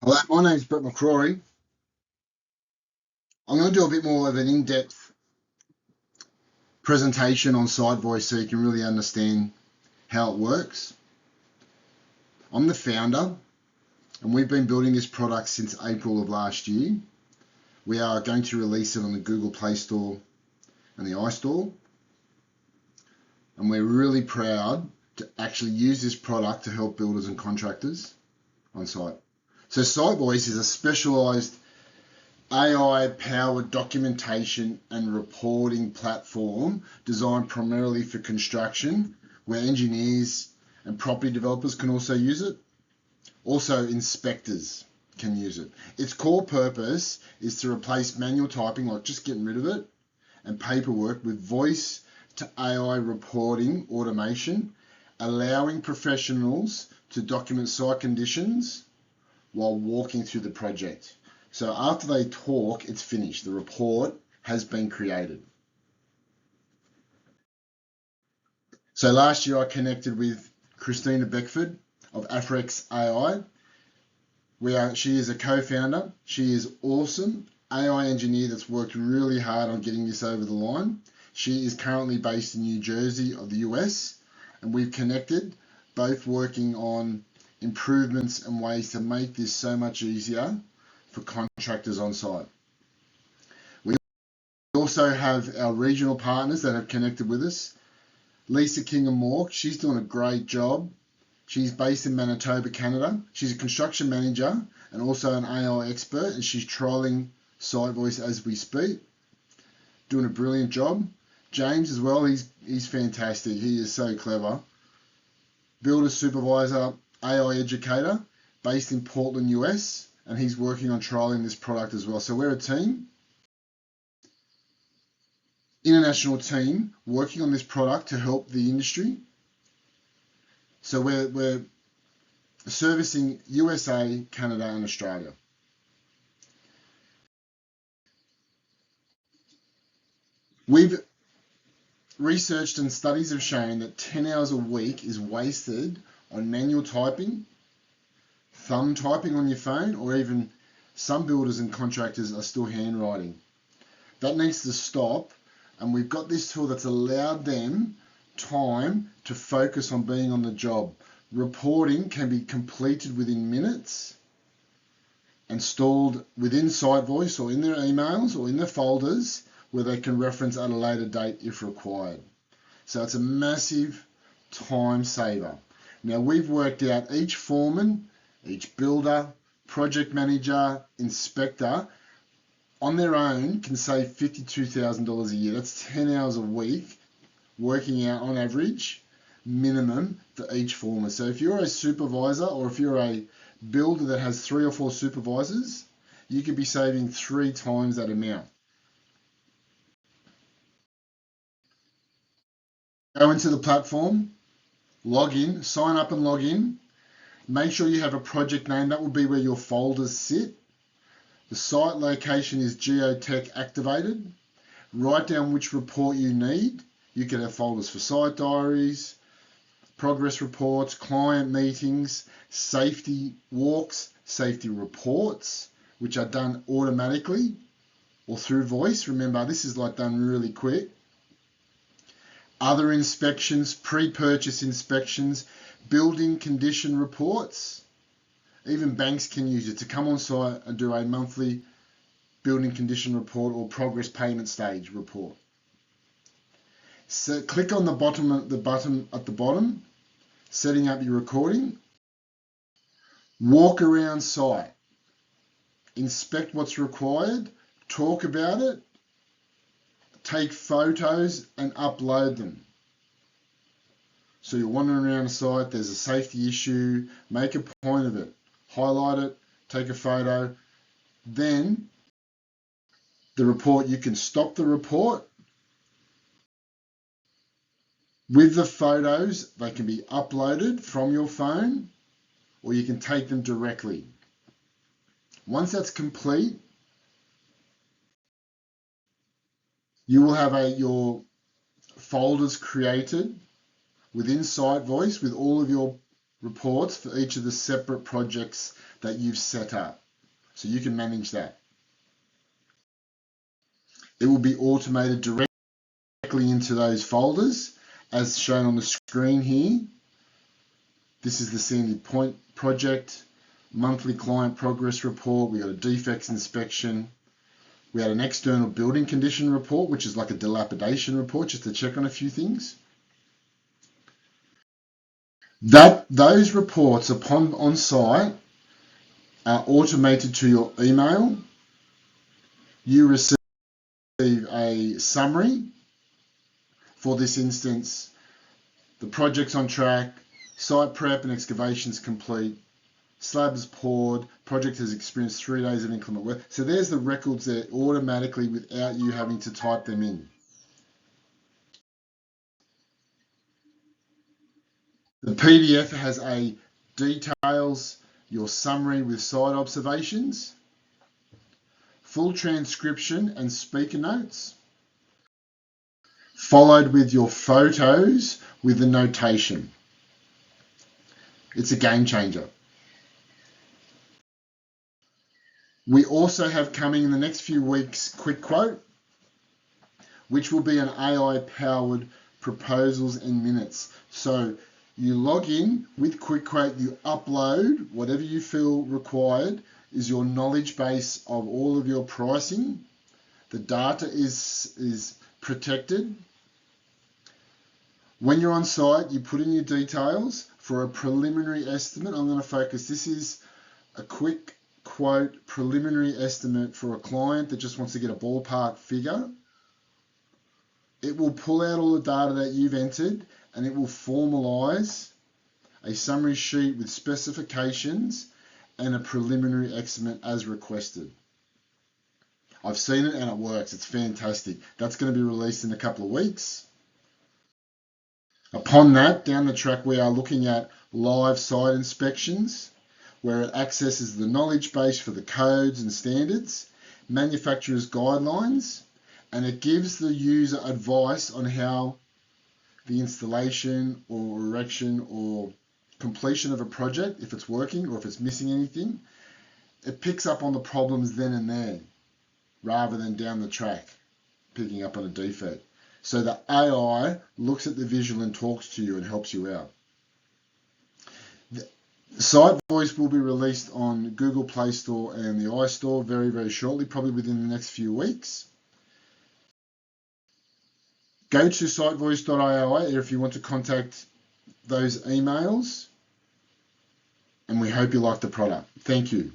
Hello, my name's Brett McCrory. I'm going to do a bit more of an in-depth presentation on SiteVoice so you can really understand how it works. I'm the founder, and we've been building this product since April of last year. We are going to release it on the Google Play Store and the iStore, and we're really proud to actually use this product to help builders and contractors on site. So SiteVoice is a specialized AI-powered documentation and reporting platform designed primarily for construction, where engineers and property developers can also use it. Also, inspectors can use it. Its core purpose is to replace manual typing, like just getting rid of it, and paperwork with voice to AI reporting automation, allowing professionals to document site conditions while walking through the project. So after they talk, it's finished. The report has been created. So last year I connected with Christina Beckford of Afrex AI. She is a co-founder. She is awesome AI engineer that's worked really hard on getting this over the line. She is currently based in New Jersey of the US, and we've connected, both working on improvements and ways to make this so much easier for contractors on site. We also have our regional partners that have connected with us. Lisa King and Mork, she's doing a great job. She's based in Manitoba, Canada. She's a construction manager and also an AI expert, and she's trialing SiteVoice as we speak. Doing a brilliant job. James as well, he's fantastic. He is so clever. Builder supervisor, AI educator, based in Portland, US, and he's working on trialing this product as well. So we're a team, international team, working on this product to help the industry. So we're servicing USA, Canada, and Australia. We've researched and studies have shown that 10 hours a week is wasted on manual typing, thumb typing on your phone, or even some builders and contractors are still handwriting. That needs to stop, and we've got this tool that's allowed them time to focus on being on the job. Reporting can be completed within minutes and stored within SiteVoice or in their emails or in their folders where they can reference at a later date if required. So it's a massive time saver. Now we've worked out each foreman, each builder, project manager, inspector on their own can save $52,000 a year. That's 10 hours a week working out on average minimum for each foreman. So if you're a supervisor or if you're a builder that has 3 or 4 supervisors, you could be saving 3 times that amount. Go into the platform, log in, sign up and log in. Make sure you have a project name. That will be where your folders sit. The site location is geotech activated. Write down which report you need. You can have folders for site diaries, progress reports, client meetings, safety walks, safety reports, which are done automatically or through voice. Remember, this is like done really quick. Other inspections, pre-purchase inspections, building condition reports. Even banks can use it to come on site and do a monthly building condition report or progress payment stage report. So click on the button at the bottom, setting up your recording. Walk around site, inspect what's required, talk about it, take photos and upload them. So you're wandering around the site, there's a safety issue, make a point of it, highlight it, take a photo. Then the report, you can stop the report. With the photos, they can be uploaded from your phone or you can take them directly. Once that's complete, you will have your folders created within SiteVoice with all of your reports for each of the separate projects that you've set up. So you can manage that. It will be automated directly into those folders as shown on the screen here. This is the Sandy Point project, monthly client progress report. We got a defects inspection. We had an external building condition report, which is like a dilapidation report, just to check on a few things. Those reports upon on site are automated to your email. You receive a summary. For this instance, the project's on track, site prep and excavations complete, slabs poured, project has experienced 3 days of inclement weather. So there's the records there automatically without you having to type them in. The PDF has a details your summary with site observations, full transcription and speaker notes, followed with your photos with the notation. It's a game changer. We also have coming in the next few weeks Quick Quote, which will be an AI-powered proposals in minutes. So you log in with Quick Quote, you upload whatever you feel required is your knowledge base of all of your pricing. The data is protected. When you're on site, you put in your details for a preliminary estimate. I'm going to focus. This is a Quick Quote preliminary estimate for a client that just wants to get a ballpark figure. It will pull out all the data that you've entered and it will formalize a summary sheet with specifications and a preliminary estimate as requested. I've seen it and it works. It's fantastic. That's going to be released in a couple of weeks. Upon that, down the track, we are looking at live site inspections, where it accesses the knowledge base for the codes and standards, manufacturer's guidelines, and it gives the user advice on how the installation or erection or completion of a project, if it's working or if it's missing anything, it picks up on the problems then and there, rather than down the track, picking up on a defect. So the AI looks at the visual and talks to you and helps you out. SiteVoice will be released on Google Play Store and the iStore very, very shortly, probably within the next few weeks. Go to SiteVoice.ai if you want to contact those emails, and we hope you like the product. Thank you.